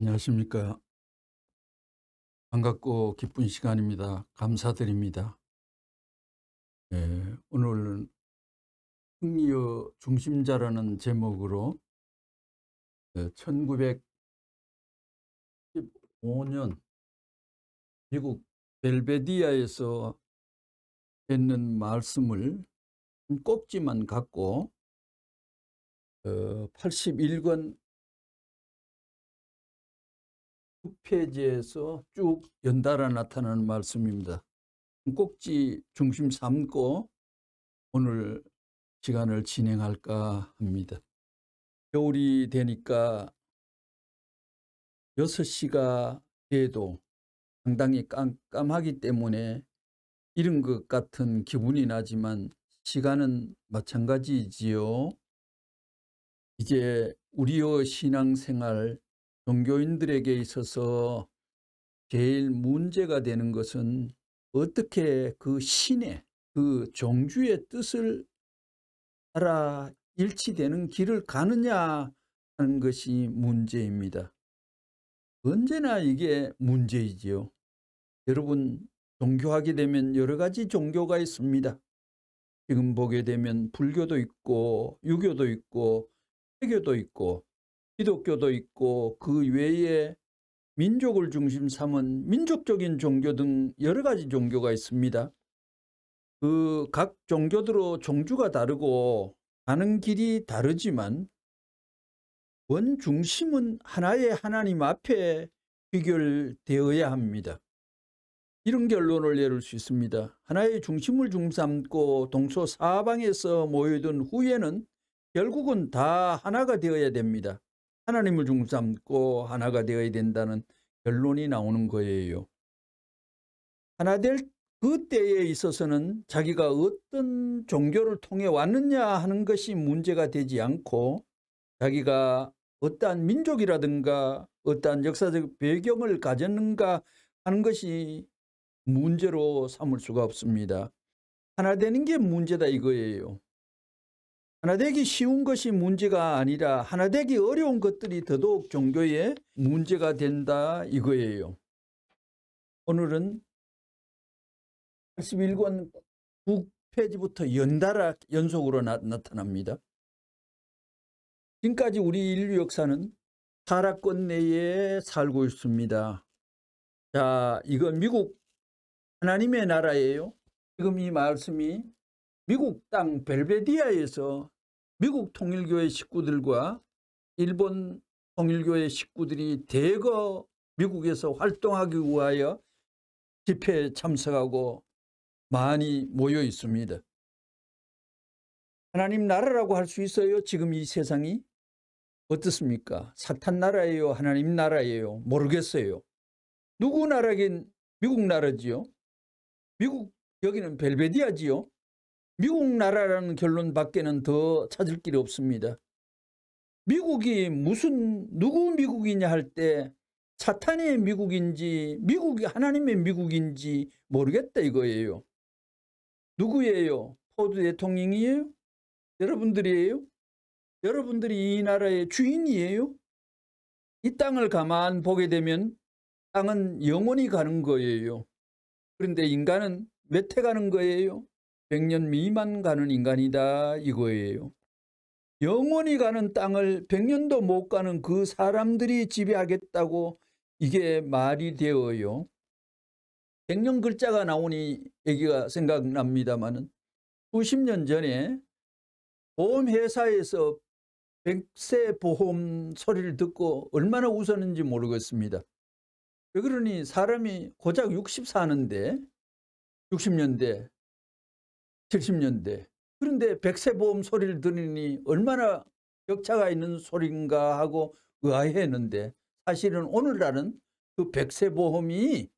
안녕하십니까. 반갑고 기쁜 시간입니다. 감사드립니다. 오늘은 승리의 중심자라는 제목으로 1915년 미국 벨베디아에서 했는 말씀을 한 꼭지만 갖고 81권 9페이지에서 쭉 연달아 나타나는 말씀입니다. 한 꼭지 중심 삼고 오늘 시간을 진행할까 합니다. 겨울이 되니까 6시가 돼도 상당히 깜깜하기 때문에 이른 것 같은 기분이 나지만 시간은 마찬가지지요. 이제 우리의 신앙생활, 종교인들에게 있어서 제일 문제가 되는 것은 어떻게 그 신의, 그 종주의 뜻을 따라 일치되는 길을 가느냐 하는 것이 문제입니다. 언제나 이게 문제이지요. 여러분, 종교하게 되면 여러 가지 종교가 있습니다. 지금 보게 되면 불교도 있고 유교도 있고 회교도 있고 기독교도 있고 그 외에 민족을 중심 삼은 민족적인 종교 등 여러 가지 종교가 있습니다. 그 각 종교대로 종주가 다르고 가는 길이 다르지만 원 중심은 하나의 하나님 앞에 귀결되어야 합니다. 이런 결론을 내릴 수 있습니다. 하나의 중심을 중삼고 동서사방에서 모여든 후에는 결국은 다 하나가 되어야 됩니다. 하나님을 중삼고 하나가 되어야 된다는 결론이 나오는 거예요. 하나 될 그때에 있어서는 자기가 어떤 종교를 통해 왔느냐 하는 것이 문제가 되지 않고 자기가 어떠한 민족이라든가 어떠한 역사적 배경을 가졌는가 하는 것이 문제로 삼을 수가 없습니다. 하나 되는 게 문제다 이거예요. 하나 되기 쉬운 것이 문제가 아니라 하나 되기 어려운 것들이 더더욱 종교에 문제가 된다 이거예요. 오늘은 81권 9페이지부터 연달아 연속으로 나타납니다. 지금까지 우리 인류 역사는 타락권 내에 살고 있습니다. 자, 이건 미국 하나님의 나라예요. 지금 이 말씀이 미국 땅 벨베디아에서 미국 통일교회 식구들과 일본 통일교회 식구들이 대거 미국에서 활동하기 위하여 집회에 참석하고 많이 모여 있습니다. 하나님 나라라고 할 수 있어요? 지금 이 세상이? 어떻습니까? 사탄 나라예요? 하나님 나라예요? 모르겠어요. 누구 나라긴 미국 나라지요? 미국 여기는 벨베디아지요? 미국 나라라는 결론 밖에는 더 찾을 길이 없습니다. 미국이 누구 미국이냐 할 때 사탄의 미국인지 미국이 하나님의 미국인지 모르겠다 이거예요. 누구예요? 포드 대통령이에요? 여러분들이에요? 여러분들이 이 나라의 주인이에요? 이 땅을 가만 보게 되면 땅은 영원히 가는 거예요. 그런데 인간은 몇 해 가는 거예요? 100년 미만 가는 인간이다 이거예요. 영원히 가는 땅을 100년도 못 가는 그 사람들이 지배하겠다고 이게 말이 되어요. 100년 글자가 나오니 얘기가 생각납니다마는 수십 년 전에 보험회사에서 백세 보험 소리를 듣고 얼마나 웃었는지 모르겠습니다. 왜 그러니 사람이 고작 60 사는데 60년대 70년대 그런데 백세 보험 소리를 들으니 얼마나 격차가 있는 소리인가 하고 의아해했는데 사실은 오늘날은 그 백세 보험이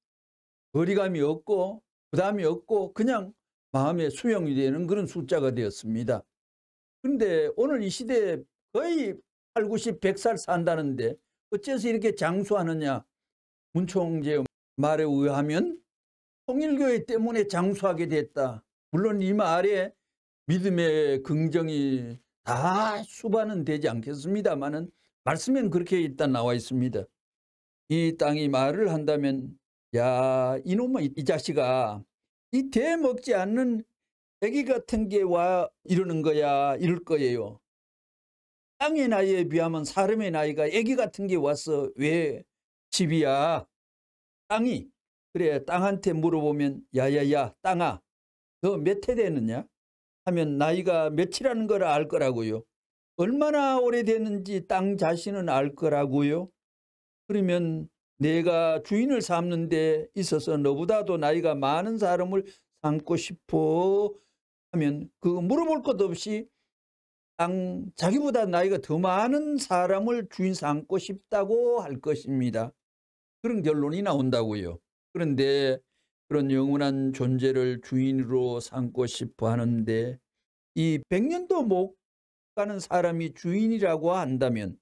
거리감이 없고 부담이 없고 그냥 마음에 수용이 되는 그런 숫자가 되었습니다. 그런데 오늘 이 시대에 거의 8, 90, 100살 산다는데 어째서 이렇게 장수하느냐. 문 총재 말에 의하면 통일교회 때문에 장수하게 됐다. 물론 이 말에 믿음의 긍정이 다 수반은 되지 않겠습니다마는 말씀엔 그렇게 일단 나와 있습니다. 이 땅이 말을 한다면 야, 이놈아 이 자식아, 이 대먹지 않는 애기 같은 게 와 이러는 거야, 이럴 거예요. 땅의 나이에 비하면 사람의 나이가 애기 같은 게 와서 왜 집이야. 땅이. 그래, 땅한테 물어보면 야야야 땅아, 너 몇 해 되느냐 하면 나이가 몇이라는 걸 알 거라고요. 얼마나 오래됐는지 땅 자신은 알 거라고요. 그러면 내가 주인을 삼는 데 있어서 너보다도 나이가 많은 사람을 삼고 싶어 하면 그거 물어볼 것도 없이 자기보다 나이가 더 많은 사람을 주인 삼고 싶다고 할 것입니다. 그런 결론이 나온다고요. 그런데 그런 영원한 존재를 주인으로 삼고 싶어 하는데 이 100년도 못 가는 사람이 주인이라고 한다면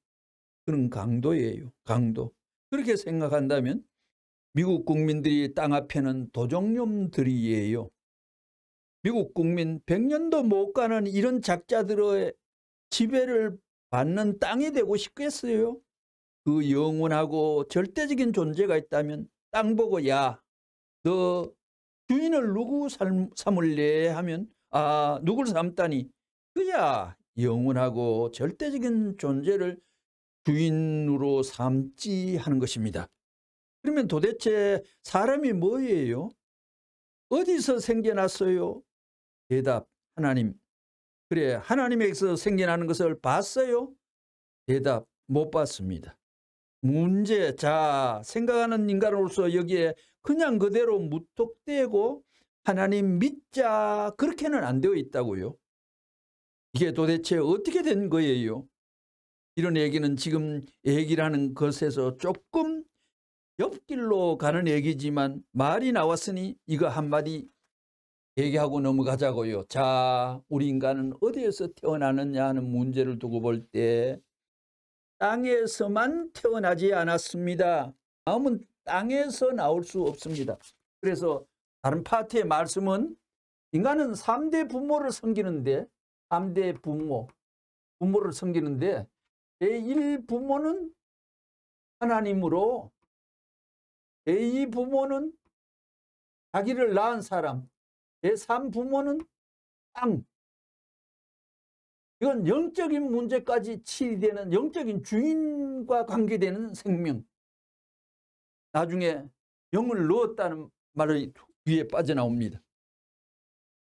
그런 강도예요. 강도. 그렇게 생각한다면 미국 국민들이 땅 앞에는 도적놈들이에요. 미국 국민 100년도 못 가는 이런 작자들의 지배를 받는 땅이 되고 싶겠어요? 그 영원하고 절대적인 존재가 있다면 땅 보고 야, 너 주인을 누구 삼을래 하면 아, 누굴 삼다니 그야 영원하고 절대적인 존재를 주인으로 삼지 하는 것입니다. 그러면 도대체 사람이 뭐예요? 어디서 생겨났어요? 대답, 하나님. 그래, 하나님에게서 생겨나는 것을 봤어요? 대답, 못 봤습니다. 문제, 자, 생각하는 인간으로서 여기에 그냥 그대로 무턱대고 하나님 믿자 그렇게는 안 되어 있다고요. 이게 도대체 어떻게 된 거예요? 이런 얘기는 지금 얘기라는 것에서 조금 옆길로 가는 얘기지만 말이 나왔으니 이거 한마디 얘기하고 넘어가자고요. 자, 우리 인간은 어디에서 태어나느냐 하는 문제를 두고 볼 때 땅에서만 태어나지 않았습니다. 마음은 땅에서 나올 수 없습니다. 그래서 다른 파트의 말씀은 인간은 3대 부모를 섬기는데 3대 부모를 섬기는데 제1 부모는 하나님으로 제2 부모는 자기를 낳은 사람, 제3 부모는 땅. 이건 영적인 문제까지 치리되는 영적인 주인과 관계되는 생명. 나중에 영을 넣었다는 말이 위에 빠져나옵니다.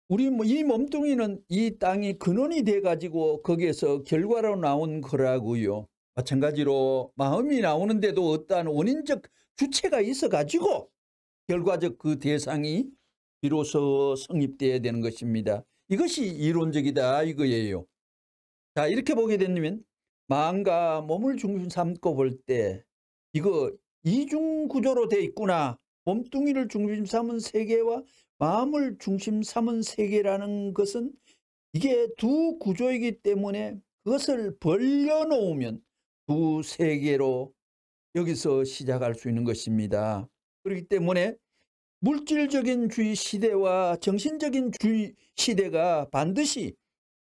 우리 이 몸뚱이는 이 땅이 근원이 돼가지고 거기에서 결과로 나온 거라고요. 마찬가지로 마음이 나오는데도 어떠한 원인적 주체가 있어가지고 결과적 그 대상이 비로소 성립되어야 되는 것입니다. 이것이 이론적이다 이거예요. 자, 이렇게 보게 되면 마음과 몸을 중심 삼고 볼 때 이거 이중 구조로 되어 있구나. 몸뚱이를 중심 삼은 세계와 마음을 중심 삼은 세계라는 것은 이게 두 구조이기 때문에 그것을 벌려놓으면 두 세계로 여기서 시작할 수 있는 것입니다. 그렇기 때문에 물질적인 주의 시대와 정신적인 주의 시대가 반드시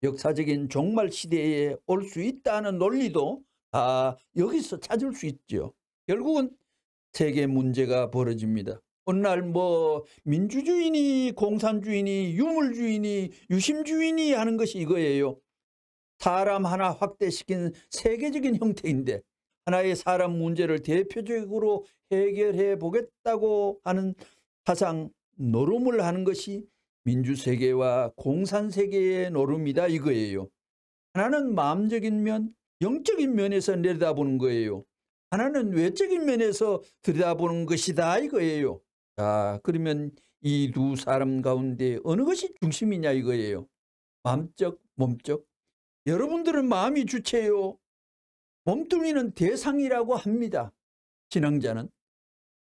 역사적인 종말 시대에 올 수 있다는 논리도 다 여기서 찾을 수 있죠. 결국은 세계 문제가 벌어집니다. 어느 날 뭐 민주주의니 공산주의니 유물주의니 유심주의니 하는 것이 이거예요. 사람 하나 확대시킨 세계적인 형태인데 하나의 사람 문제를 대표적으로 해결해 보겠다고 하는 사상 노름을 하는 것이 민주세계와 공산세계의 노름이다 이거예요. 하나는 마음적인 면, 영적인 면에서 내려다보는 거예요. 하나는 외적인 면에서 들여다보는 것이다 이거예요. 자, 그러면 이 두 사람 가운데 어느 것이 중심이냐 이거예요. 마음적, 몸적. 여러분들은 마음이 주체요. 몸뚱이는 대상이라고 합니다. 신앙자는.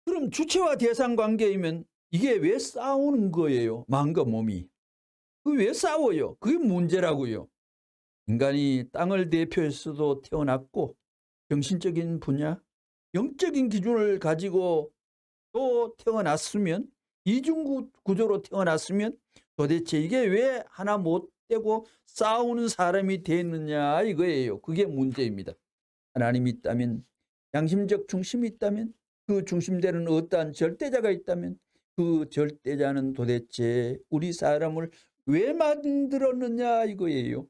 그럼 주체와 대상 관계이면 이게 왜 싸우는 거예요? 마음과 몸이. 그게 왜 싸워요? 그게 문제라고요. 인간이 땅을 대표해서도 태어났고 정신적인 분야, 영적인 기준을 가지고 또 태어났으면 이중 구조로 태어났으면 도대체 이게 왜 하나 못 되고 싸우는 사람이 됐느냐 이거예요. 그게 문제입니다. 하나님이 있다면 양심적 중심이 있다면 그 중심되는 어떠한 절대자가 있다면 그 절대자는 도대체 우리 사람을 왜 만들었느냐 이거예요.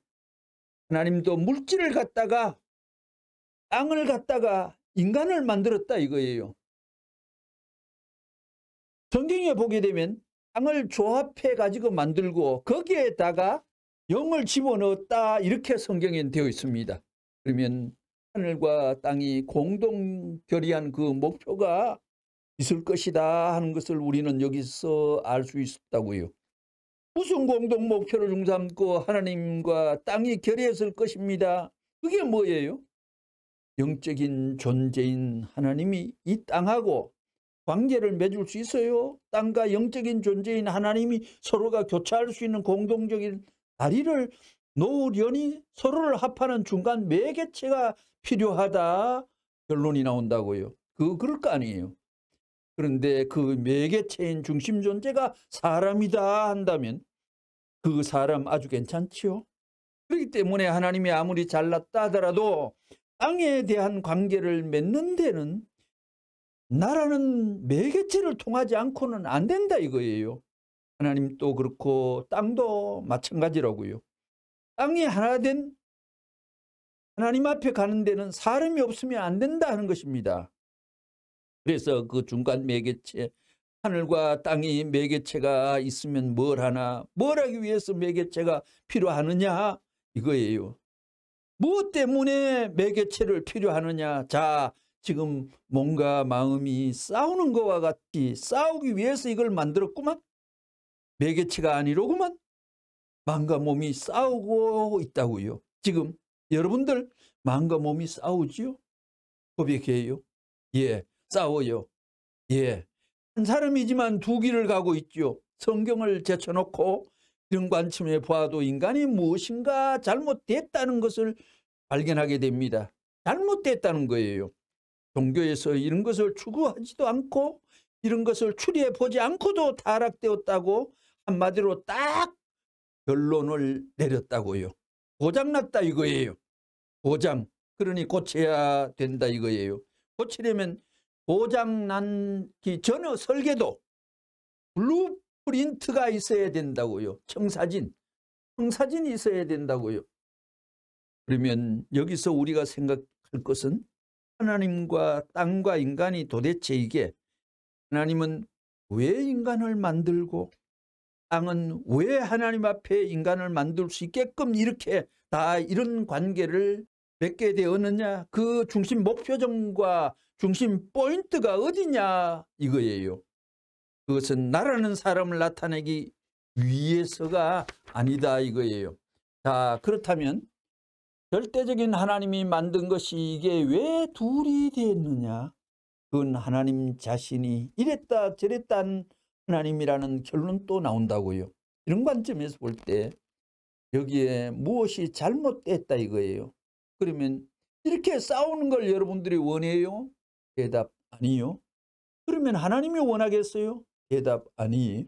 하나님도 물질을 갖다가 땅을 갖다가 인간을 만들었다 이거예요. 성경에 보게 되면 땅을 조합해 가지고 만들고 거기에다가 영을 집어넣었다 이렇게 성경에 되어 있습니다. 그러면 하늘과 땅이 공동 결의한 그 목표가 있을 것이다 하는 것을 우리는 여기서 알 수 있다고요. 무슨 공동 목표를 중삼고 하나님과 땅이 결의했을 것입니다. 그게 뭐예요? 영적인 존재인 하나님이 이 땅하고 관계를 맺을 수 있어요. 땅과 영적인 존재인 하나님이 서로가 교차할 수 있는 공동적인 다리를 놓으려니 서로를 합하는 중간 매개체가 필요하다 결론이 나온다고요. 그럴 거 아니에요. 그런데 그 매개체인 중심 존재가 사람이다 한다면 그 사람 아주 괜찮지요. 그렇기 때문에 하나님이 아무리 잘났다 하더라도 땅에 대한 관계를 맺는 데는 나라는 매개체를 통하지 않고는 안 된다 이거예요. 하나님도 그렇고 땅도 마찬가지라고요. 땅이 하나 된 하나님 앞에 가는 데는 사람이 없으면 안 된다 하는 것입니다. 그래서 그 중간 매개체, 하늘과 땅이 매개체가 있으면 뭘 하나, 뭘 하기 위해서 매개체가 필요하느냐 이거예요. 무엇 때문에 매개체를 필요하느냐. 자, 지금 몸과 마음이 싸우는 것과 같이 싸우기 위해서 이걸 만들었구만. 매개체가 아니로구만. 마음과 몸이 싸우고 있다고요. 지금 여러분들 마음과 몸이 싸우지요? 고백해요. 예, 싸워요. 예, 한 사람이지만 두 길을 가고 있죠. 성경을 제쳐놓고 이런 관점에 보아도 인간이 무엇인가 잘못됐다는 것을 발견하게 됩니다. 잘못됐다는 거예요. 종교에서 이런 것을 추구하지도 않고 이런 것을 추리해 보지 않고도 타락되었다고 한마디로 딱 결론을 내렸다고요. 고장났다 이거예요. 고장. 그러니 고쳐야 된다 이거예요. 고치려면 고장난기 전의 설계도 블루프린트가 있어야 된다고요. 청사진이 있어야 된다고요. 그러면 여기서 우리가 생각할 것은 하나님과 땅과 인간이 도대체 이게 하나님은 왜 인간을 만들고 땅은 왜 하나님 앞에 인간을 만들 수 있게끔 이렇게 다 이런 관계를 맺게 되었느냐. 그 중심 목표점과 중심 포인트가 어디냐 이거예요. 그것은 나라는 사람을 나타내기 위해서가 아니다 이거예요. 자, 그렇다면 절대적인 하나님이 만든 것이 이게 왜 둘이 됐느냐. 그건 하나님 자신이 이랬다 저랬다 한 하나님이라는 결론 또 나온다고요. 이런 관점에서 볼 때 여기에 무엇이 잘못됐다 이거예요. 그러면 이렇게 싸우는 걸 여러분들이 원해요? 대답 아니요. 그러면 하나님이 원하겠어요? 대답 아니에요.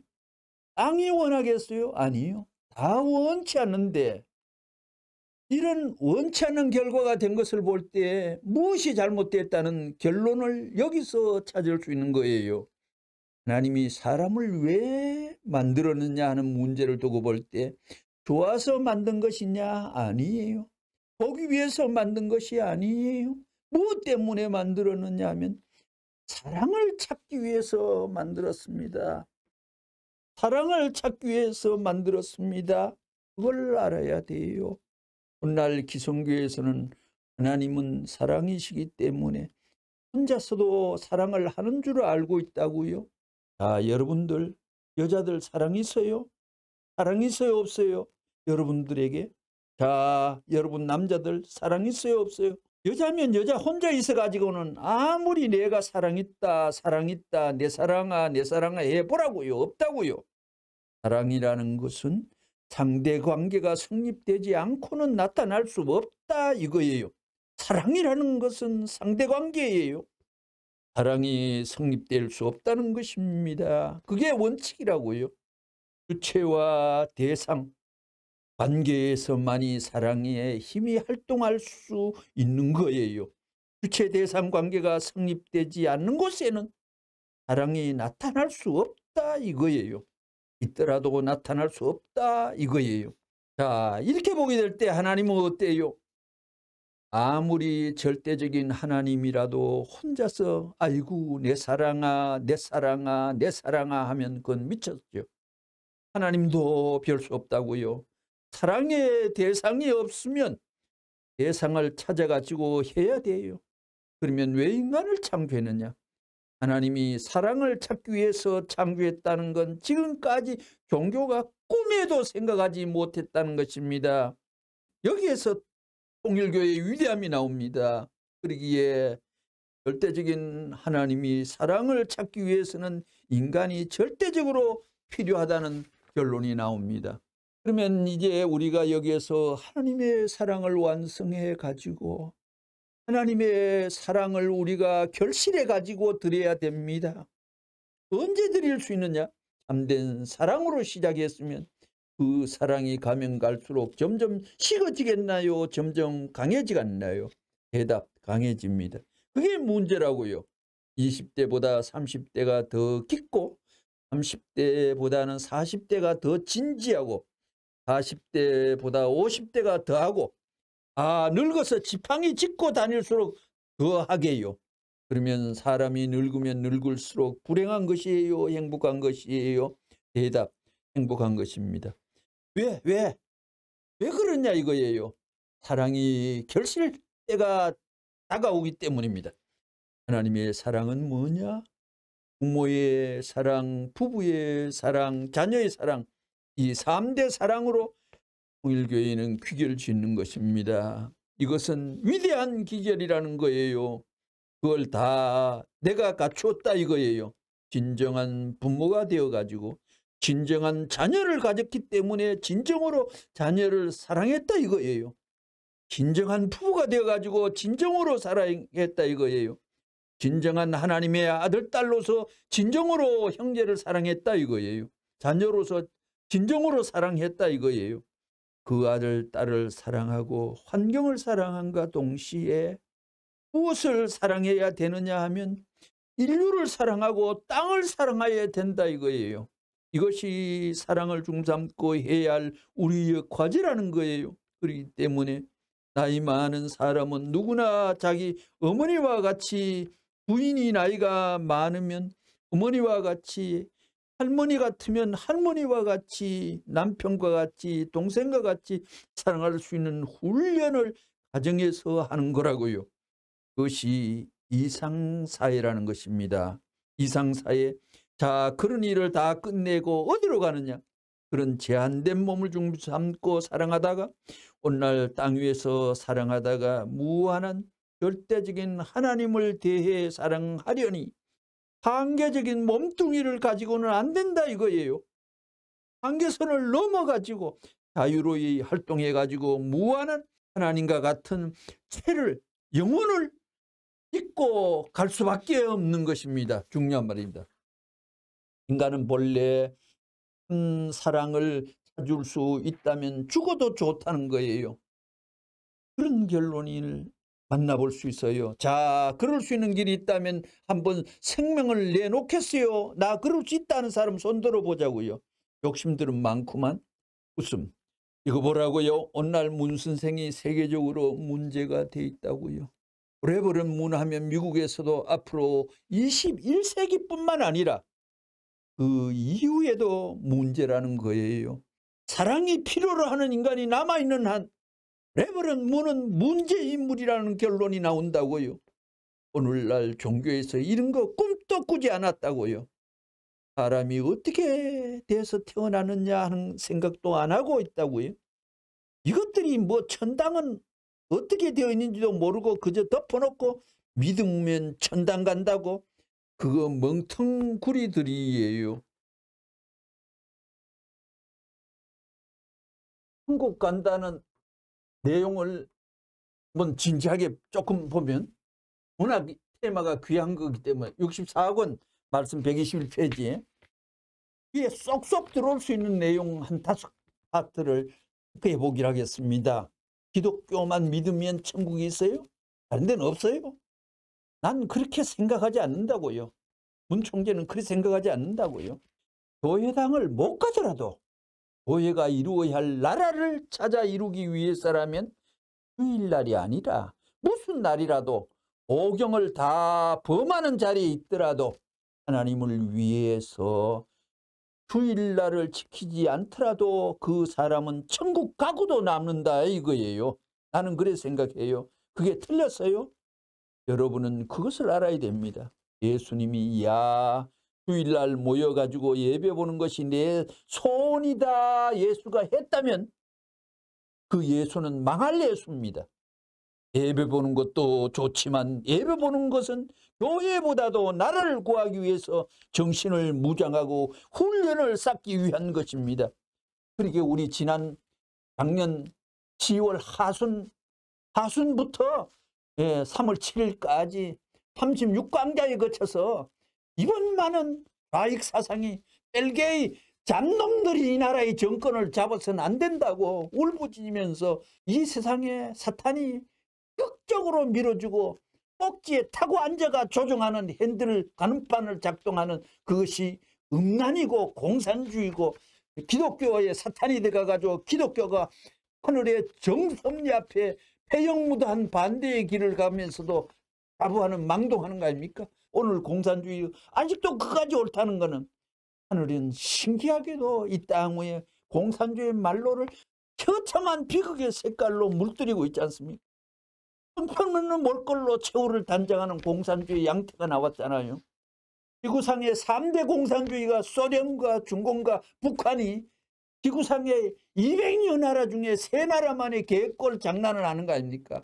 땅이 원하겠어요? 아니요. 다 원치 않는데 이런 원치 않는 결과가 된 것을 볼 때 무엇이 잘못됐다는 결론을 여기서 찾을 수 있는 거예요. 하나님이 사람을 왜 만들었느냐 하는 문제를 두고 볼 때 좋아서 만든 것이냐? 아니에요. 보기 위해서 만든 것이 아니에요. 무엇 때문에 만들었느냐 하면 사랑을 찾기 위해서 만들었습니다. 사랑을 찾기 위해서 만들었습니다. 그걸 알아야 돼요. 오늘날 기성교에서는 하나님은 사랑이시기 때문에 혼자서도 사랑을 하는 줄 알고 있다고요. 자, 여러분들 여자들 사랑 있어요? 사랑 있어요? 없어요? 여러분들에게. 자, 여러분 남자들 사랑 있어요? 없어요? 여자면 여자 혼자 있어가지고는 아무리 내가 사랑 있다 내 사랑아 해보라고요. 없다고요. 사랑이라는 것은 상대관계가 성립되지 않고는 나타날 수 없다 이거예요. 사랑이라는 것은 상대관계예요. 사랑이 성립될 수 없다는 것입니다. 그게 원칙이라고요. 주체와 대상, 관계에서만이 사랑의 힘이 활동할 수 있는 거예요. 주체 대상 관계가 성립되지 않는 곳에는 사랑이 나타날 수 없다 이거예요. 있더라도 나타날 수 없다 이거예요. 자, 이렇게 보게 될 때 하나님은 어때요? 아무리 절대적인 하나님이라도 혼자서 아이고 내 사랑아 내 사랑아 내 사랑아 하면 그건 미쳤죠. 하나님도 별 수 없다고요. 사랑의 대상이 없으면 대상을 찾아가지고 해야 돼요. 그러면 왜 인간을 창조했느냐? 하나님이 사랑을 찾기 위해서 창조했다는 건 지금까지 종교가 꿈에도 생각하지 못했다는 것입니다. 여기에서 통일교의 위대함이 나옵니다. 그러기에 절대적인 하나님이 사랑을 찾기 위해서는 인간이 절대적으로 필요하다는 결론이 나옵니다. 그러면 이제 우리가 여기에서 하나님의 사랑을 완성해 가지고 하나님의 사랑을 우리가 결실해 가지고 드려야 됩니다. 언제 드릴 수 있느냐? 참된 사랑으로 시작했으면 그 사랑이 가면 갈수록 점점 식어지겠나요? 점점 강해지겠나요? 대답, 강해집니다. 그게 문제라고요. 20대보다 30대가 더 깊고 30대보다는 40대가 더 진지하고 40대보다 50대가 더하고 늙어서 지팡이 짚고 다닐수록 더하게요. 그러면 사람이 늙으면 늙을수록 불행한 것이에요? 행복한 것이에요? 대답, 행복한 것입니다. 왜 그러냐 이거예요. 사랑이 결실 때가 다가오기 때문입니다. 하나님의 사랑은 뭐냐? 부모의 사랑, 부부의 사랑, 자녀의 사랑, 이 3대 사랑으로 통일교회는 귀결 짓는 것입니다. 이것은 위대한 기결이라는 거예요. 그걸 다 내가 갖추었다 이거예요. 진정한 부모가 되어가지고 진정한 자녀를 가졌기 때문에 진정으로 자녀를 사랑했다 이거예요. 진정한 부부가 되어가지고 진정으로 사랑했다 이거예요. 진정한 하나님의 아들, 딸로서 진정으로 형제를 사랑했다 이거예요. 자녀로서 진정으로 사랑했다 이거예요. 그 아들, 딸을 사랑하고 환경을 사랑함과 동시에 무엇을 사랑해야 되느냐 하면 인류를 사랑하고 땅을 사랑해야 된다 이거예요. 이것이 사랑을 중삼고 해야 할 우리의 과제라는 거예요. 그렇기 때문에 나이 많은 사람은 누구나 자기 어머니와 같이 부인이 나이가 많으면 어머니와 같이 할머니 같으면 할머니와 같이 남편과 같이 동생과 같이 사랑할 수 있는 훈련을 가정에서 하는 거라고요. 그것이 이상사회라는 것입니다. 이상사회. 자, 그런 일을 다 끝내고 어디로 가느냐? 그런 제한된 몸을 중삼고 사랑하다가 오늘날 땅 위에서 사랑하다가 무한한 절대적인 하나님을 대해 사랑하려니 한계적인 몸뚱이를 가지고는 안 된다 이거예요. 한계선을 넘어가지고 자유로이 활동해가지고 무한한 하나님과 같은 체를 영혼을 잊고 갈 수밖에 없는 것입니다. 중요한 말입니다. 인간은 본래 사랑을 찾을 수 있다면 죽어도 좋다는 거예요. 그런 결론을 만나볼 수 있어요. 자, 그럴 수 있는 길이 있다면 한번 생명을 내놓겠어요. 나 그럴 수 있다는 사람 손 들어보자고요. 욕심들은 많구만. 웃음. 이거 보라고요. 오늘날 문 선생이 세계적으로 문제가 돼 있다고요. 레버런 문 하면 미국에서도 앞으로 21세기뿐만 아니라 그 이후에도 문제라는 거예요. 사랑이 필요로 하는 인간이 남아있는 한 레버런 문은 문제인물이라는 결론이 나온다고요. 오늘날 종교에서 이런 거 꿈도 꾸지 않았다고요. 사람이 어떻게 돼서 태어나느냐 하는 생각도 안 하고 있다고요. 이것들이 뭐 천당은 어떻게 되어 있는지도 모르고 그저 덮어놓고 믿으면 천당 간다고 그거 멍텅구리들이에요. 천국 간다는 내용을 한번 진지하게 조금 보면 문학 테마가 귀한 거기 때문에 64권 말씀 121페이지에 귀에 쏙쏙 들어올 수 있는 내용 한 5파트를 해보기로 하겠습니다. 기독교만 믿으면 천국이 있어요? 다른 데는 없어요? 난 그렇게 생각하지 않는다고요. 문 총재는 그렇게 생각하지 않는다고요. 교회당을 못 가더라도 교회가 이루어야 할 나라를 찾아 이루기 위해서라면 주일날이 아니라 무슨 날이라도 오경을 다 범하는 자리에 있더라도 하나님을 위해서 주일날을 지키지 않더라도 그 사람은 천국 가고도 남는다 이거예요. 나는 그래 생각해요. 그게 틀렸어요? 여러분은 그것을 알아야 됩니다. 예수님이 주일날 모여가지고 예배 보는 것이 내 소원이다 예수가 했다면 그 예수는 망할 예수입니다. 예배 보는 것도 좋지만 예배 보는 것은 교회보다도 나라를 구하기 위해서 정신을 무장하고 훈련을 쌓기 위한 것입니다. 그러게 우리 작년 10월 하순부터 3월 7일까지 36강자에 거쳐서 이번 많은 좌익 사상이 벨게이 잡놈들이 이 나라의 정권을 잡아서는 안 된다고 울부짖으면서 이 세상에 사탄이 극적으로 밀어주고 꼭지에 타고 앉아가 조종하는 핸들 가늠판을 작동하는 그것이 음란이고 공산주의고 기독교의 사탄이 들어가가지고 기독교가 하늘의 정섭리 앞에 폐영무도한 반대의 길을 가면서도 자부하는 망동하는 거 아닙니까? 오늘 공산주의 아직도 그까지 옳다는 거는 하늘은 신기하게도 이 땅 위에 공산주의 말로를 처참한 비극의 색깔로 물들이고 있지 않습니까? 형편없는 몰골로 최후를 단장하는 공산주의 양태가 나왔잖아요. 지구상의 3대 공산주의가 소련과 중공과 북한이 지구상의 200여 나라 중에 3나라만의 계획골 장난을 하는 거 아닙니까?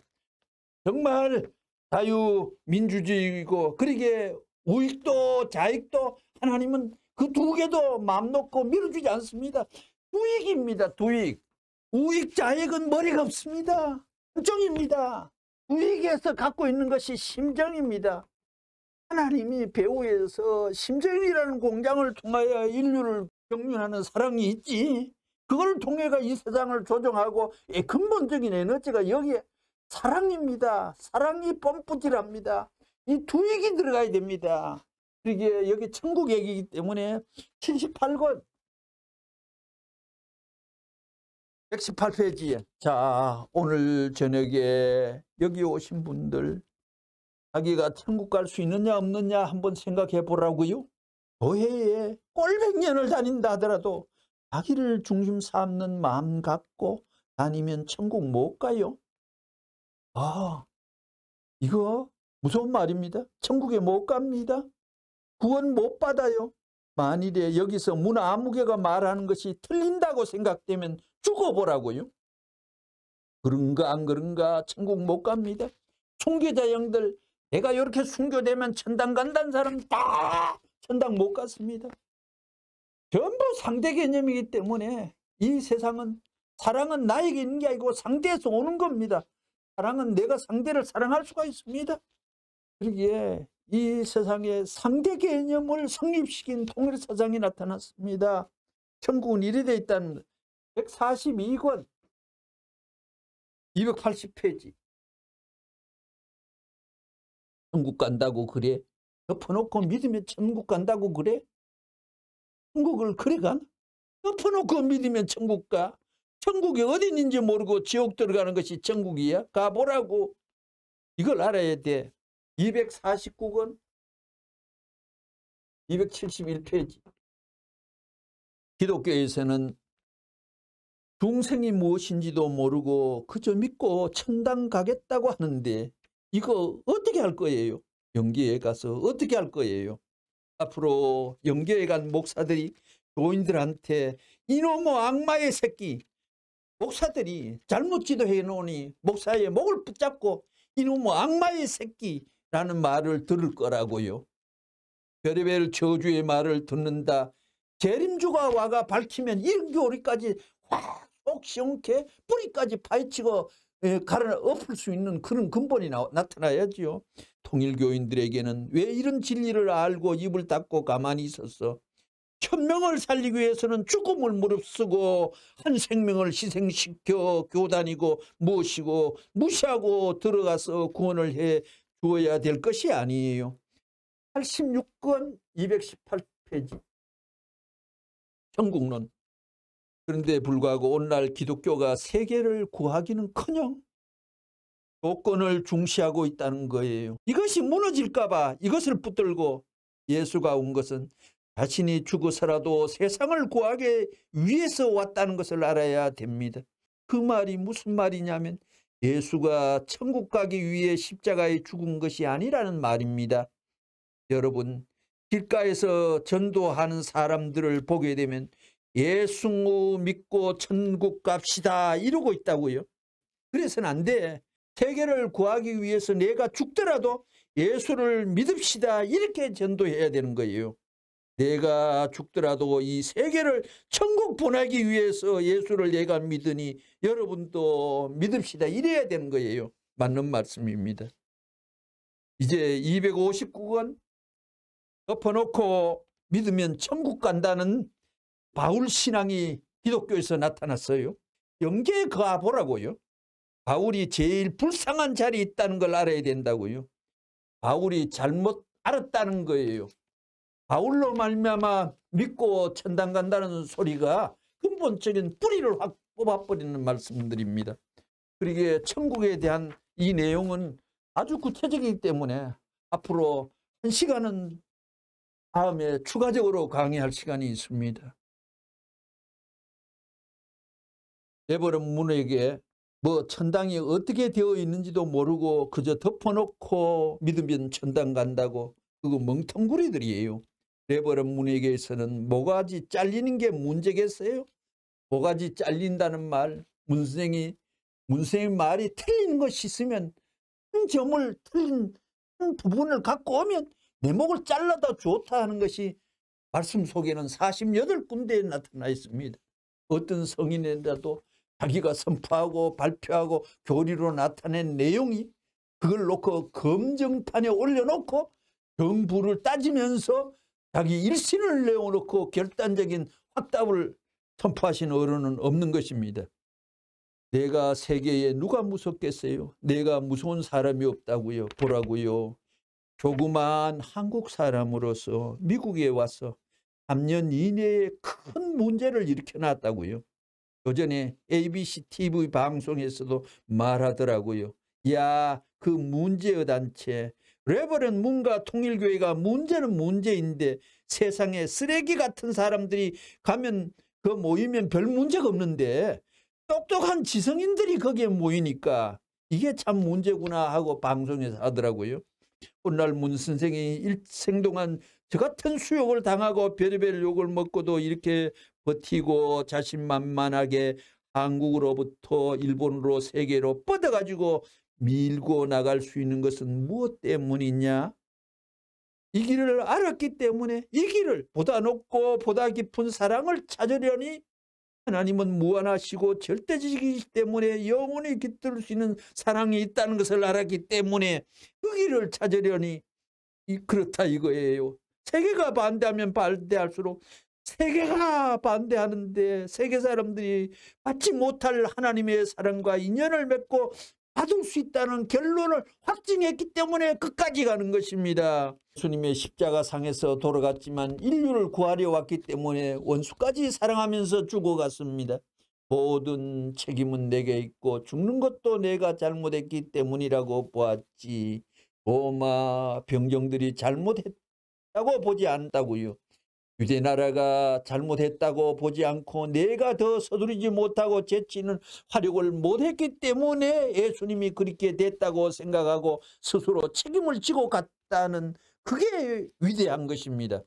정말 자유민주주의이고 그러게 우익도 자익도 하나님은 그 두 개도 마음 놓고 밀어주지 않습니다. 우익입니다. 두익. 우익 자익은 머리가 없습니다. 한쪽입니다. 우익에서 갖고 있는 것이 심정입니다. 하나님이 배후에서 심정이라는 공장을 통하여 인류를 경륜하는 사랑이 있지. 그걸 통해가 이 세상을 조종하고 근본적인 에너지가 여기에 사랑입니다. 사랑이 펌프질합니다. 이 두익이 들어가야 됩니다. 이게 여기 천국 얘기이기 때문에 78권 118페이지에 자 오늘 저녁에 여기 오신 분들 자기가 천국 갈 수 있느냐 없느냐 한번 생각해 보라고요. 교회에 꼴백년을 다닌다 하더라도 자기를 중심 삼는 마음 갖고 다니면 천국 못 가요. 이거 무서운 말입니다. 천국에 못 갑니다. 구원 못 받아요. 만일에 여기서 문화무개가 말하는 것이 틀린다고 생각되면 죽어보라고요. 그런가 안 그런가 천국 못 갑니다. 순교자 영들 내가 이렇게 순교되면 천당 간다는 사람 다 천당 못 갔습니다. 전부 상대 개념이기 때문에 이 세상은 사랑은 나에게 있는 게 아니고 상대에서 오는 겁니다. 사랑은 내가 상대를 사랑할 수가 있습니다. 그러기에 이 세상에 상대 개념을 성립시킨 통일사상이 나타났습니다. 천국은 이래 돼 있다는 142권 280페이지 천국 간다고 그래? 덮어놓고 믿으면 천국 간다고 그래? 천국을 그래 가나? 덮어놓고 믿으면 천국 가? 천국이 어디 있는지 모르고 지옥 들어가는 것이 천국이야? 가보라고. 이걸 알아야 돼. 249권 271페이지 기독교에서는 중생이 무엇인지도 모르고 그저 믿고 천당 가겠다고 하는데 이거 어떻게 할 거예요? 영계에 가서 어떻게 할 거예요? 앞으로 영계에 간 목사들이 교인들한테 이놈의 악마의 새끼 목사들이 잘못 지도해 놓으니 목사의 목을 붙잡고 이놈의 악마의 새끼라는 말을 들을 거라고요. 별의별 저주의 말을 듣는다. 재림주가 와가 밝히면 일교리까지 확 시원케 뿌리까지 파헤치고 갈아 엎을 수 있는 그런 근본이 나타나야지요. 통일교인들에게는 왜 이런 진리를 알고 입을 닫고 가만히 있었어? 천명을 살리기 위해서는 죽음을 무릅쓰고 한 생명을 희생시켜 교단이고 무엇이고 무시하고 들어가서 구원을 해 주어야 될 것이 아니에요. 86권 218페이지 천국론. 그런데 불구하고 오늘날 기독교가 세계를 구하기는커녕 조건을 중시하고 있다는 거예요. 이것이 무너질까 봐 이것을 붙들고 예수가 온 것은 자신이 죽어서라도 세상을 구하기 위해서 왔다는 것을 알아야 됩니다. 그 말이 무슨 말이냐면 예수가 천국 가기 위해 십자가에 죽은 것이 아니라는 말입니다. 여러분, 길가에서 전도하는 사람들을 보게 되면 예수 믿고 천국 갑시다 이러고 있다고요. 그래서는 안 돼. 세계를 구하기 위해서 내가 죽더라도 예수를 믿읍시다 이렇게 전도해야 되는 거예요. 내가 죽더라도 이 세계를 천국 보내기 위해서 예수를 내가 믿으니 여러분도 믿읍시다 이래야 되는 거예요. 맞는 말씀입니다. 이제 259권 덮어놓고 믿으면 천국 간다는 바울 신앙이 기독교에서 나타났어요. 영계에 가보라고요. 바울이 제일 불쌍한 자리에 있다는 걸 알아야 된다고요. 바울이 잘못 알았다는 거예요. 바울로 말미암아 믿고 천당 간다는 소리가 근본적인 뿌리를 확 뽑아버리는 말씀들입니다. 그러기에 천국에 대한 이 내용은 아주 구체적이기 때문에 앞으로 1시간은 다음에 추가적으로 강의할 시간이 있습니다. 내버린 문에게 천당이 어떻게 되어 있는지도 모르고 그저 덮어놓고 믿으면 천당 간다고, 그거 멍텅구리들이에요. 내버린 문에게서는 모가지 잘리는 게 문제겠어요? 모가지 잘린다는 말, 문선생이 말이 틀린 것이 있으면 한 점을 틀린 한 부분을 갖고 오면 내 목을 잘라다 좋다 하는 것이 말씀 속에는 48군데에 나타나 있습니다. 어떤 성인이라도 자기가 선포하고 발표하고 교리로 나타낸 내용이 그걸 놓고 검증판에 올려놓고 정부를 따지면서 자기 일신을 내어놓고 결단적인 확답을 선포하신 어른은 없는 것입니다. 내가 세계에 누가 무섭겠어요? 내가 무서운 사람이 없다고요. 보라고요. 조그만 한국 사람으로서 미국에 와서 3년 이내에 큰 문제를 일으켜놨다고요. 요전에 ABC TV 방송에서도 말하더라고요. 야, 그 문제의 단체 레버런 문과 통일교회가 문제는 문제인데 세상에 쓰레기 같은 사람들이 가면 그 모이면 별 문제가 없는데 똑똑한 지성인들이 거기에 모이니까 이게 참 문제구나 하고 방송에서 하더라고요. 오늘날 문 선생이 일생 동안 저 같은 수욕을 당하고 별의별 욕을 먹고도 이렇게 버티고 자신만만하게 한국으로부터 일본으로 세계로 뻗어가지고 밀고 나갈 수 있는 것은 무엇 때문이냐? 이 길을 알았기 때문에 이 길을 보다 높고 보다 깊은 사랑을 찾으려니 하나님은 무한하시고 절대적이기 때문에 영원히 깃들 수 있는 사랑이 있다는 것을 알았기 때문에 그 길을 찾으려니 그렇다 이거예요. 세계가 반대하면 반대할수록 세계가 반대하는데 세계 사람들이 받지 못할 하나님의 사랑과 인연을 맺고 받을 수 있다는 결론을 확증했기 때문에 끝까지 가는 것입니다. 예수님의 십자가상에서 돌아갔지만 인류를 구하려 왔기 때문에 원수까지 사랑하면서 죽어갔습니다. 모든 책임은 내게 있고 죽는 것도 내가 잘못했기 때문이라고 보았지 로마 병정들이 잘못했다고 보지 않았다고요. 유대나라가 잘못했다고 보지 않고 내가 더 서두르지 못하고 제치는 화력을 못했기 때문에 예수님이 그렇게 됐다고 생각하고 스스로 책임을 지고 갔다는 그게 위대한 것입니다.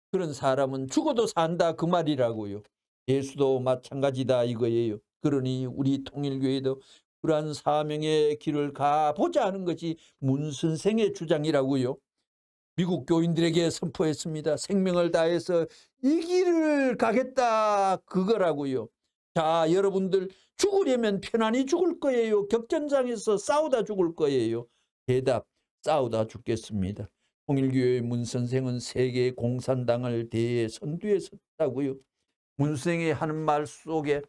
그런 사람은 죽어도 산다 그 말이라고요. 예수도 마찬가지다 이거예요. 그러니 우리 통일교회도 그러한 사명의 길을 가보자 하는 것이 문 선생의 주장이라고요. 미국 교인들에게 선포했습니다. 생명을 다해서 이 길을 가겠다 그거라고요. 자, 여러분들 죽으려면 편안히 죽을 거예요? 격전장에서 싸우다 죽을 거예요? 대답, 싸우다 죽겠습니다. 통일교회 문 선생은 세계 공산당을 대해 선두에 섰다고요. 문 선생이 하는 말 속에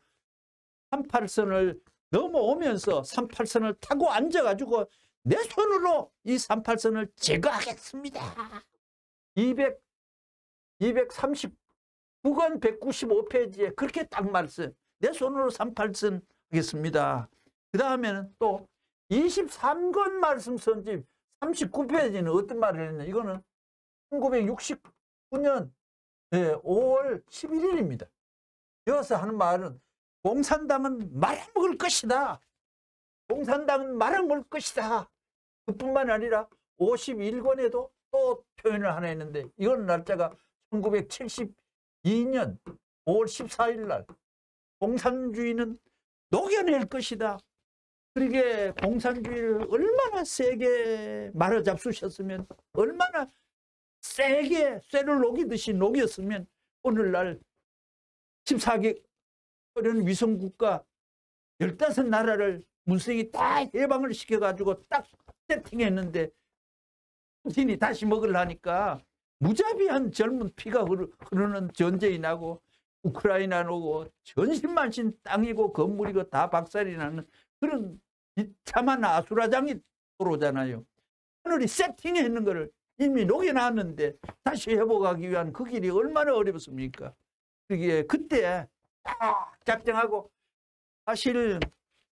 38선을 넘어오면서 38선을 타고 앉아가지고 내 손으로 이 38선을 제거하겠습니다. 239권 195페이지에 그렇게 딱 말씀. 내 손으로 38선 하겠습니다. 그 다음에는 또 23권 말씀 선집 39페이지는 어떤 말을 했냐. 이거는 1969년 5월 11일입니다. 여기서 하는 말은 공산당은 말아먹을 것이다. 공산당은 말아먹을 것이다. 그뿐만 아니라 51권에도 또 표현을 하나 했는데 이건 날짜가 1972년 5월 14일 날 공산주의는 녹여낼 것이다. 그러게 공산주의를 얼마나 세게 말아잡수셨으면 얼마나 세게 쇠를 녹이듯이 녹였으면 오늘날 14개 소련 위성국가 15나라를 문세기 다 해방을 시켜가지고 딱 세팅했는데 푸틴이 다시 먹으려니까 무자비한 젊은 피가 흐르는 전쟁이 나고 우크라이나 오고 전신만신 땅이고 건물이고 다 박살이 나는 그런 비참한 아수라장이 들어오잖아요. 하늘이 세팅했는 거를 이미 녹여놨는데 다시 회복하기 위한 그 길이 얼마나 어렵습니까? 그게 그때 딱 작정하고 사실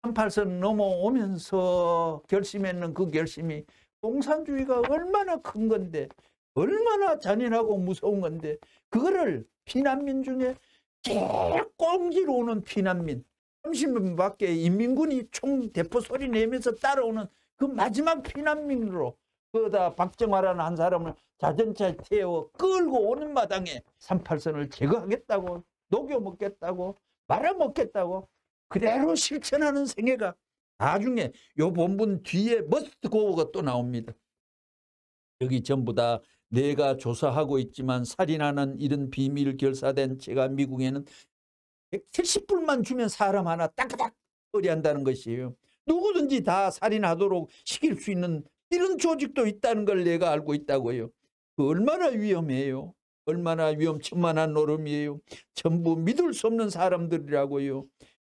38선 넘어오면서 결심했는 그 결심이 공산주의가 얼마나 큰 건데 얼마나 잔인하고 무서운 건데 그거를 피난민 중에 제일 꽁지로 오는 피난민 30명밖에 인민군이 총 대포 소리 내면서 따라오는 그 마지막 피난민으로 그다 박정화라는 한 사람을 자전차에 태워 끌고 오는 마당에 38선을 제거하겠다고 녹여먹겠다고 말아먹겠다고 그대로 실천하는 생애가 나중에 요 본문 뒤에 머스트 고어가 또 나옵니다. 여기 전부 다 내가 조사하고 있지만 살인하는 이런 비밀 결사된 죄가 미국에는 170불만 주면 사람 하나 따그닥 처리한다는 것이에요. 누구든지 다 살인하도록 시킬 수 있는 이런 조직도 있다는 걸 내가 알고 있다고요. 그 얼마나 위험해요. 얼마나 위험천만한 노름이에요. 전부 믿을 수 없는 사람들이라고요.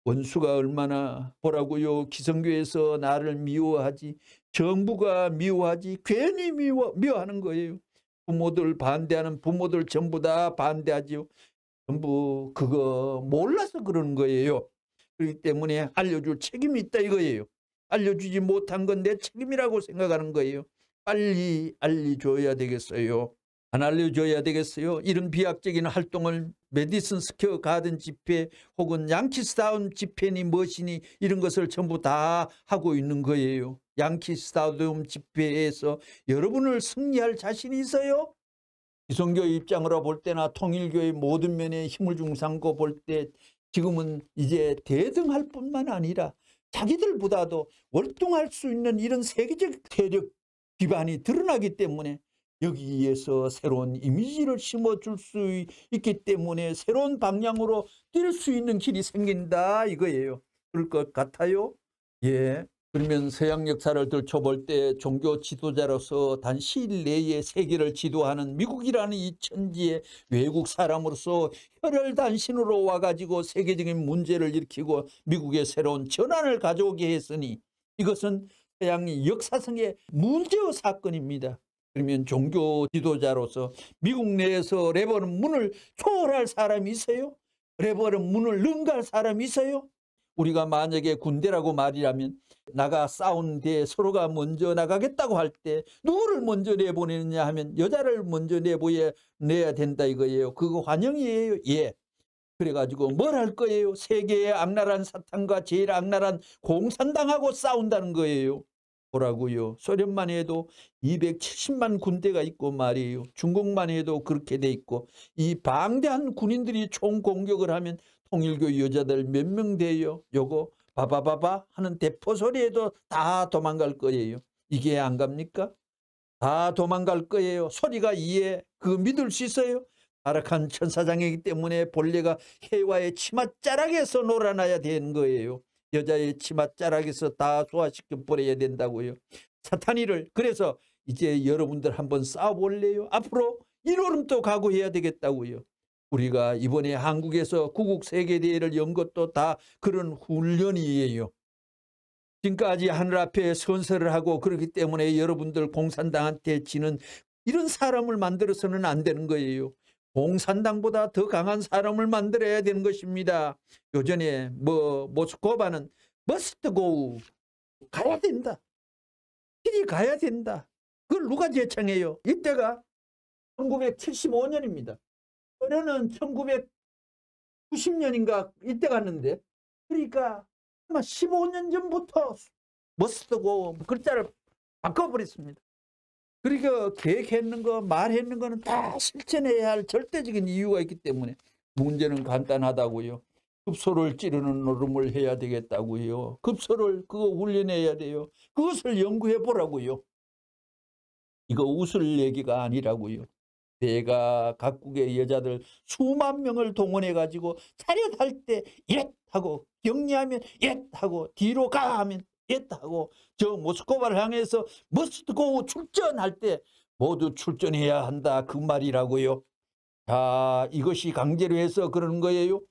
원수가 얼마나 보라고요. 기성교에서 나를 미워하지 정부가 미워하지 괜히 미워하는 거예요. 부모들 반대하는 부모들 전부 다 반대하지요. 전부 그거 몰라서 그러는 거예요. 그렇기 때문에 알려줄 책임이 있다 이거예요. 알려주지 못한 건 내 책임이라고 생각하는 거예요. 빨리 알려줘야 되겠어요. 안 알려줘야 되겠어요. 이런 비약적인 활동을 메디슨 스퀘어 가든 집회 혹은 양키스타운 집회니 무엇이니 이런 것을 전부 다 하고 있는 거예요. 양키스타운 집회에서 여러분을 승리할 자신이 있어요? 기성교의 입장으로 볼 때나 통일교의 모든 면에 힘을 중 삼고 볼 때 지금은 이제 대등할 뿐만 아니라 자기들보다도 월등할 수 있는 이런 세계적 세력 기반이 드러나기 때문에 여기에서 새로운 이미지를 심어줄 수 있기 때문에 새로운 방향으로 뛸 수 있는 길이 생긴다 이거예요. 그럴 것 같아요. 예. 그러면 서양 역사를 들춰볼 때 종교 지도자로서 단 시일 내에 세계를 지도하는 미국이라는 이 천지의 외국 사람으로서 혈혈단신으로 와가지고 세계적인 문제를 일으키고 미국의 새로운 전환을 가져오게 했으니 이것은 서양의 역사성의 문제의 사건입니다. 그러면 종교 지도자로서 미국 내에서 레버넌 문을 초월할 사람이 있어요? 레버넌 문을 능가할 사람이 있어요? 우리가 만약에 군대라고 말이라면 나가 싸우는데 서로가 먼저 나가겠다고 할 때 누구를 먼저 내보내느냐 하면 여자를 먼저 내야 된다 이거예요. 그거 환영이에요. 예. 그래가지고 뭘 할 거예요? 세계의 악랄한 사탄과 제일 악랄한 공산당하고 싸운다는 거예요. 보라고요. 소련만 해도 270만 군대가 있고 말이에요. 중국만 해도 그렇게 돼 있고 이 방대한 군인들이 총공격을 하면 통일교 여자들 몇 명 돼요? 요거 바바바바 하는 대포 소리에도 다 도망갈 거예요. 이게 안 갑니까? 다 도망갈 거예요. 소리가 이해 그거 믿을 수 있어요? 타락한 천사장이기 때문에 본래가 해와의 치맛자락에서 놀아나야 되는 거예요. 여자의 치맛자락에서 다 소화시켜 버려야 된다고요. 사탄이를 그래서 이제 여러분들 한번 싸워볼래요? 앞으로 이 노름도 각오해야 되겠다고요. 우리가 이번에 한국에서 구국 세계대회를 연 것도 다 그런 훈련이에요. 지금까지 하늘 앞에 선서를 하고 그렇기 때문에 여러분들 공산당한테 지는 이런 사람을 만들어서는 안 되는 거예요. 공산당보다 더 강한 사람을 만들어야 되는 것입니다. 요전에 모스크바는 must go, 가야 된다. 길이 가야 된다. 그걸 누가 제창해요? 이때가 1975년입니다. 올해는 1990년인가 이때 갔는데, 그러니까 아마 15년 전부터 must go 글자를 바꿔버렸습니다. 그러니까 계획했는 거, 말했는 거는 다 실천해야 할 절대적인 이유가 있기 때문에 문제는 간단하다고요. 급소를 찌르는 노름을 해야 되겠다고요. 급소를 그거 훈련해야 돼요. 그것을 연구해 보라고요. 이거 웃을 얘기가 아니라고요. 내가 각국의 여자들 수만 명을 동원해 가지고 차렷할 때 옅 하고, 격리하면 옅 하고, 뒤로 가 하면 옅 하고, 저 모스크바를 향해서 must go 출전할 때 모두 출전해야 한다, 그 말이라고요. 자, 이것이 강제로 해서 그러는 거예요?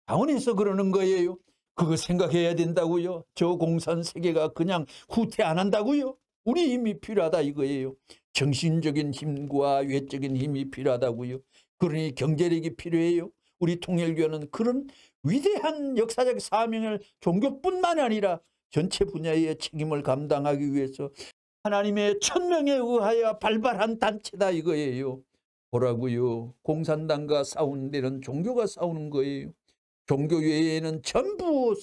자원해서 그러는 거예요? 그거 생각해야 된다고요. 저 공산 세계가 그냥 후퇴 안 한다고요. 우리 힘이 필요하다 이거예요. 정신적인 힘과 외적인 힘이 필요하다고요. 그러니 경제력이 필요해요. 우리 통일교는 그런 위대한 역사적 사명을 종교뿐만 아니라 전체 분야의 책임을 감당하기 위해서 하나님의 천명에 의하여 발발한 단체다 이거예요. 보라고요. 공산당과 싸우는 데는 종교가 싸우는 거예요. 종교 외에는 전부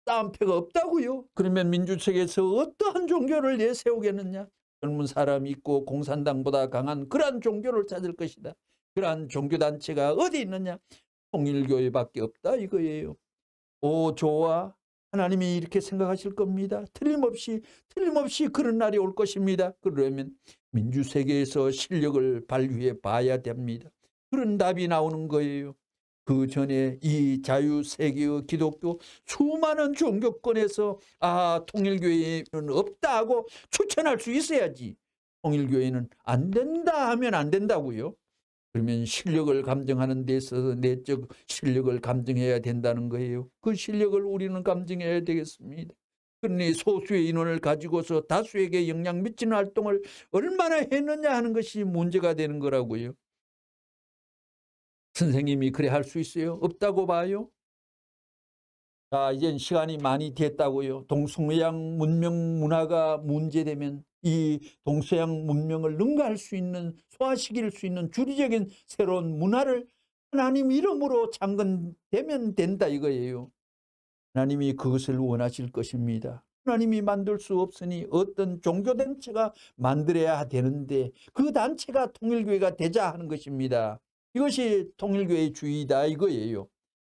싸움패가 없다고요. 그러면 민주세계에서 어떠한 종교를 내세우겠느냐. 젊은 사람이 있고 공산당보다 강한 그러한 종교를 찾을 것이다. 그러한 종교단체가 어디 있느냐. 통일교회밖에 없다 이거예요. 오, 좋아. 하나님이 이렇게 생각하실 겁니다. 틀림없이 그런 날이 올 것입니다. 그러면 민주세계에서 실력을 발휘해 봐야 됩니다. 그런 답이 나오는 거예요. 그 전에 이 자유세계의 기독교 수많은 종교권에서 통일교회는 없다 하고 추천할 수 있어야지. 통일교회는 안 된다 하면 안 된다고요. 그러면 실력을 감정하는 데 있어서 내적 실력을 감정해야 된다는 거예요. 그 실력을 우리는 감정해야 되겠습니다. 그러니 소수의 인원을 가지고서 다수에게 영향 미치는 활동을 얼마나 했느냐 하는 것이 문제가 되는 거라고요. 선생님이 그래 할 수 있어요? 없다고 봐요? 자, 이젠 시간이 많이 됐다고요. 동서양 문명 문화가 문제되면 이 동서양 문명을 능가할 수 있는, 소화시킬 수 있는 주리적인 새로운 문화를 하나님 이름으로 창건되면 된다 이거예요. 하나님이 그것을 원하실 것입니다. 하나님이 만들 수 없으니 어떤 종교단체가 만들어야 되는데 그 단체가 통일교회가 되자 하는 것입니다. 이것이 통일교회의 주의다 이거예요.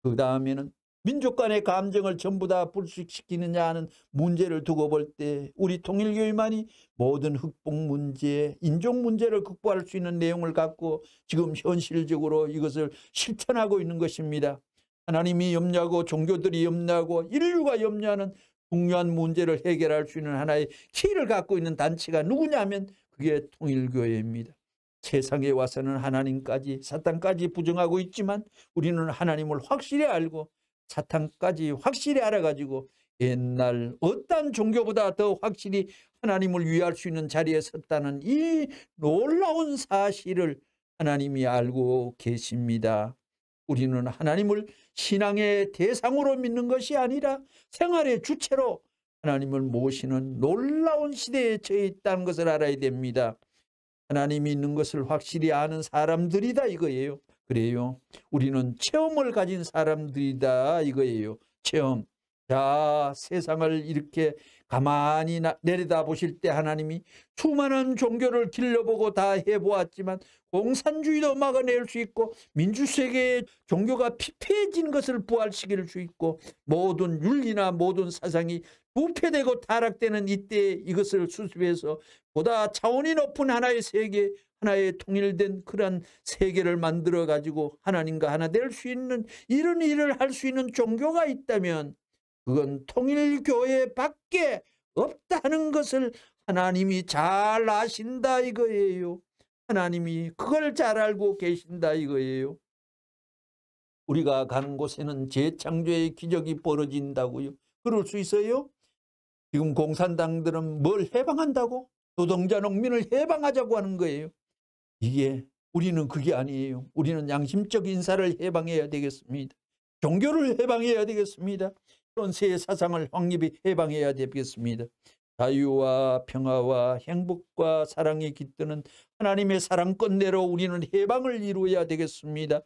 그 다음에는 민족 간의 감정을 전부 다 불식시키느냐 하는 문제를 두고 볼 때 우리 통일교회만이 모든 흑복 문제, 인종 문제를 극복할 수 있는 내용을 갖고 지금 현실적으로 이것을 실천하고 있는 것입니다. 하나님이 염려하고 종교들이 염려하고 인류가 염려하는 중요한 문제를 해결할 수 있는 하나의 키를 갖고 있는 단체가 누구냐면 그게 통일교회입니다. 세상에 와서는 하나님까지 사탄까지 부정하고 있지만 우리는 하나님을 확실히 알고 사탄까지 확실히 알아가지고 옛날 어떤 종교보다 더 확실히 하나님을 위할 수 있는 자리에 섰다는 이 놀라운 사실을 하나님이 알고 계십니다. 우리는 하나님을 신앙의 대상으로 믿는 것이 아니라 생활의 주체로 하나님을 모시는 놀라운 시대에 처해 있다는 것을 알아야 됩니다. 하나님이 있는 것을 확실히 아는 사람들이다 이거예요. 그래요. 우리는 체험을 가진 사람들이다 이거예요. 체험. 자, 세상을 이렇게 가만히 내려다 보실 때 하나님이 수많은 종교를 길러보고 다 해보았지만 공산주의도 막아낼 수 있고 민주세계의 종교가 피폐해진 것을 부활시킬 수 있고 모든 윤리나 모든 사상이 부패되고 타락되는 이때 이것을 수습해서 보다 차원이 높은 하나의 세계, 하나의 통일된 그런 세계를 만들어 가지고 하나님과 하나 될 수 있는 이런 일을 할 수 있는 종교가 있다면 그건 통일교회밖에 없다는 것을 하나님이 잘 아신다 이거예요. 하나님이 그걸 잘 알고 계신다 이거예요. 우리가 가는 곳에는 재창조의 기적이 벌어진다고요. 그럴 수 있어요? 지금 공산당들은 뭘 해방한다고? 노동자 농민을 해방하자고 하는 거예요. 이게 우리는 그게 아니에요. 우리는 양심적 인사를 해방해야 되겠습니다. 종교를 해방해야 되겠습니다. 현세의 사상을 확립히 해방해야 되겠습니다. 자유와 평화와 행복과 사랑이 깃드는 하나님의 사랑권대로 우리는 해방을 이루어야 되겠습니다.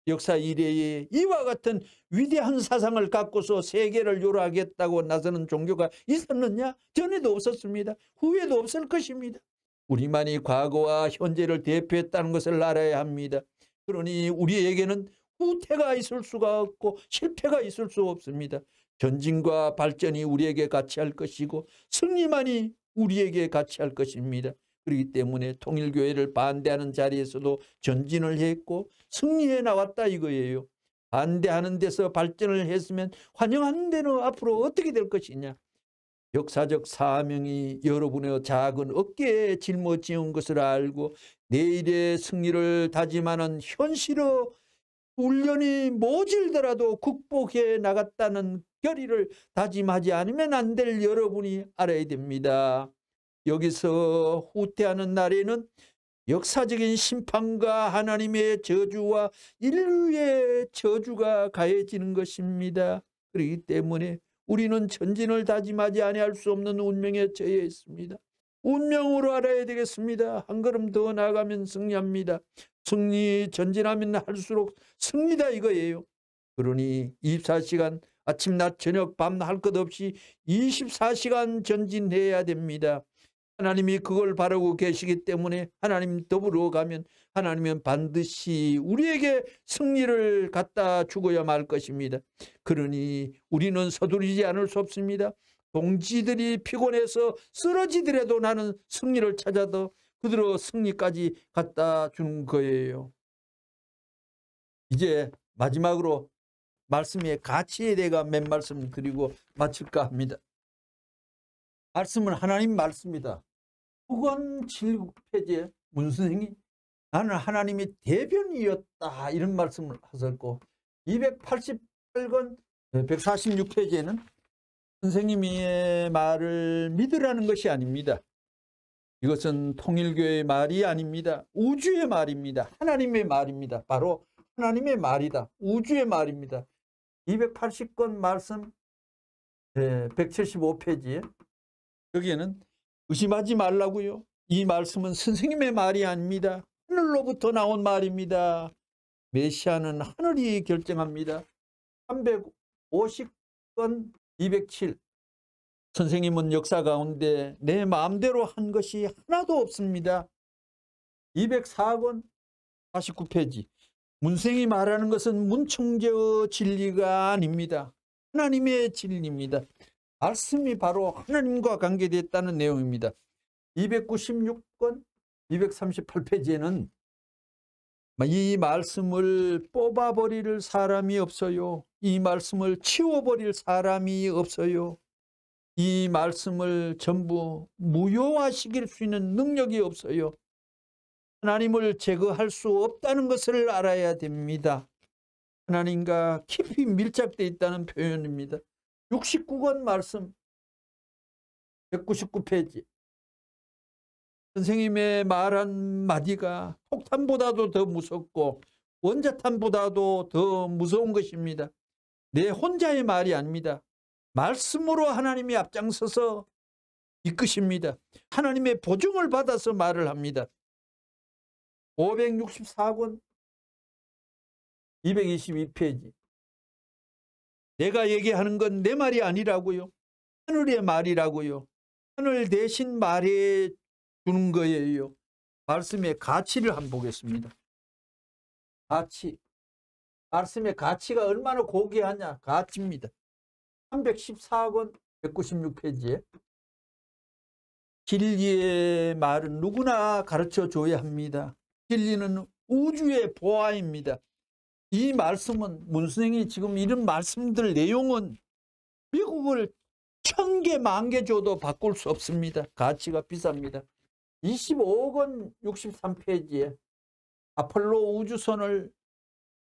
역사 이래에 이와 같은 위대한 사상을 갖고서 세계를 요락하겠다고 나서는 종교가 있었느냐? 전에도 없었습니다. 후에도 없을 것입니다. 우리만이 과거와 현재를 대표했다는 것을 알아야 합니다. 그러니 우리에게는 후퇴가 있을 수가 없고 실패가 있을 수 없습니다. 전진과 발전이 우리에게 가치할 것이고 승리만이 우리에게 가치할 것입니다. 그렇기 때문에 통일교회를 반대하는 자리에서도 전진을 했고 승리해 나왔다 이거예요. 반대하는 데서 발전을 했으면 환영하는 데는 앞으로 어떻게 될 것이냐. 역사적 사명이 여러분의 작은 어깨에 짊어지은 것을 알고 내일의 승리를 다짐하는 현실의 훈련이 모질더라도 극복해 나갔다는 결의를 다짐하지 않으면 안 될 여러분이 알아야 됩니다. 여기서 후퇴하는 날에는 역사적인 심판과 하나님의 저주와 인류의 저주가 가해지는 것입니다. 그렇기 때문에 우리는 전진을 다짐하지 아니할 수 없는 운명에 처해 있습니다. 운명으로 알아야 되겠습니다. 한 걸음 더 나아가면 승리합니다. 승리 전진하면 할수록 승리다 이거예요. 그러니 24시간 아침 낮 저녁 밤 할 것 없이 24시간 전진해야 됩니다. 하나님이 그걸 바라고 계시기 때문에 하나님 더불어 가면 하나님은 반드시 우리에게 승리를 갖다 주고야 말 것입니다. 그러니 우리는 서두르지 않을 수 없습니다. 동지들이 피곤해서 쓰러지더라도 나는 승리를 찾아서 그대로 승리까지 갖다 주는 거예요. 이제 마지막으로 말씀의 가치에 대해 몇 말씀 드리고 마칠까 합니다. 말씀은 하나님 말씀이다. 9권 7페이지에 문선생이 나는 하나님의 대변이었다 이런 말씀을 하셨고 288권 146페이지에는 선생님의 말을 믿으라는 것이 아닙니다. 이것은 통일교의 말이 아닙니다. 우주의 말입니다. 하나님의 말입니다. 바로 하나님의 말이다. 우주의 말입니다. 280권 말씀 175페이지에 여기에는 의심하지 말라고요. 이 말씀은 선생님의 말이 아닙니다. 하늘로부터 나온 말입니다. 메시아는 하늘이 결정합니다. 350권 207 선생님은 역사 가운데 내 마음대로 한 것이 하나도 없습니다. 204권 49페이지 문생이 말하는 것은 문청제의 진리가 아닙니다. 하나님의 진리입니다. 말씀이 바로 하나님과 관계됐다는 내용입니다. 296권 238페이지에는 이 말씀을 뽑아버릴 사람이 없어요. 이 말씀을 치워버릴 사람이 없어요. 이 말씀을 전부 무효화시킬 수 있는 능력이 없어요. 하나님을 제거할 수 없다는 것을 알아야 됩니다. 하나님과 깊이 밀착되어 있다는 표현입니다. 69권 말씀 199페이지 선생님의 말 한마디가 폭탄보다도 더 무섭고 원자탄보다도 더 무서운 것입니다. 내 혼자의 말이 아닙니다. 말씀으로 하나님이 앞장서서 이끄십니다. 하나님의 보증을 받아서 말을 합니다. 564권 222페이지 내가 얘기하는 건 내 말이 아니라고요. 하늘의 말이라고요. 하늘 대신 말해 주는 거예요. 말씀의 가치를 한번 보겠습니다. 가치. 말씀의 가치가 얼마나 고귀하냐. 가치입니다. 314권 196페이지에 진리의 말은 누구나 가르쳐 줘야 합니다. 진리는 우주의 보아입니다. 이 말씀은 문선생이 지금 이런 말씀들 내용은 미국을 1000개, 10,000개 줘도 바꿀 수 없습니다. 가치가 비쌉니다. 25권 63페이지에 아폴로 우주선을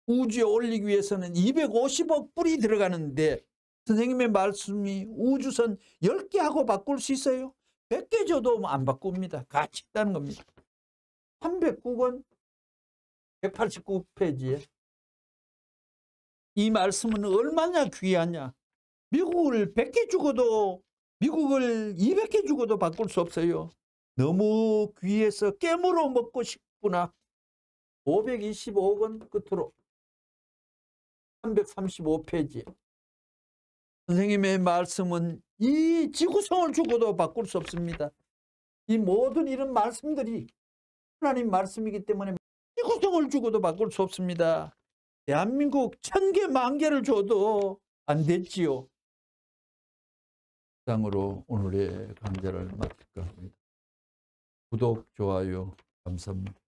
우주에 올리기 위해서는 250억 불이 들어가는데 선생님의 말씀이 우주선 10개 하고 바꿀 수 있어요? 100개 줘도 안 바꿉니다. 가치 있다는 겁니다. 309권 189페이지에 이 말씀은 얼마나 귀하냐. 미국을 100개 죽어도, 미국을 200개 죽어도 바꿀 수 없어요. 너무 귀해서 깨물어 먹고 싶구나. 525권 끝으로 335페이지. 선생님의 말씀은 이 지구성을 죽어도 바꿀 수 없습니다. 이 모든 이런 말씀들이 하나님 말씀이기 때문에 지구성을 죽어도 바꿀 수 없습니다. 대한민국 1000개, 10,000개를 줘도 안 됐지요. 이상으로 오늘의 강좌를 마칠까 합니다. 구독, 좋아요 감사합니다.